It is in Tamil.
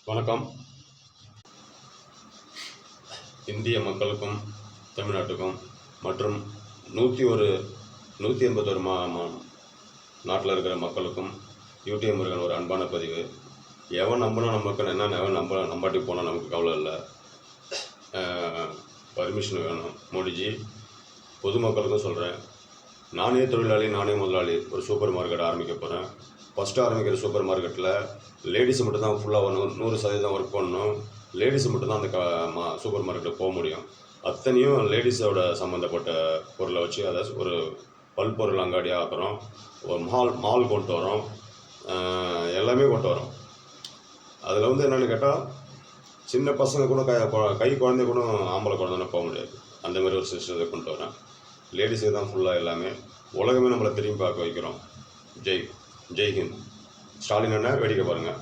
வணக்கம். இந்திய மக்களுக்கும் தமிழ்நாட்டுக்கும் மற்றும் 181 நாட்டில் இருக்கிற மக்களுக்கும் யூடியூப் முருகன் ஒரு அன்பான பதிவு. எவன் நம்பினா நமக்கு என்ன, எவன் நம்பாட்டி போனால் நமக்கு கவலை இல்லை. பர்மிஷன் வேணும் மோடிஜி. பொதுமக்களுக்கும் சொல்கிறேன், நானே தொழிலாளி, நானே முதலாளி. ஒரு சூப்பர் மார்க்கெட் ஆரம்பிக்க போகிறேன். ஃபஸ்ட்டு ஆரம்பிக்கிற சூப்பர் மார்க்கெட்டில் லேடிஸு மட்டும் தான் ஃபுல்லாக 100% ஒர்க் பண்ணணும். லேடிஸு மட்டும்தான் அந்த சூப்பர் மார்க்கெட்டுக்கு போக முடியும். அத்தனையும் லேடிஸோட சம்மந்தப்பட்ட பொருளை வச்சு, அதாவது ஒரு பல்பொருள் அங்காடி ஆக்குறோம், ஒரு மால் கொண்டு வரோம், எல்லாமே கொண்டு வரோம். அதில் என்னென்னு கேட்டால், சின்ன பசங்க கூட கை குழந்தை கூட ஆம்பளை குழந்தைன்னு போக முடியாது. அந்த மாதிரி ஒரு சிஸ்டத்தை கொண்டு வரேன். லேடிஸுக்கு தான் ஃபுல்லாக எல்லாமே. உலகமே நம்மளை திரும்பி பார்க்க வைக்கிறோம். ஜெய்ஹிந்த். ஸ்டாலின் அண்ணா வேடிக்கை பாருங்கள்.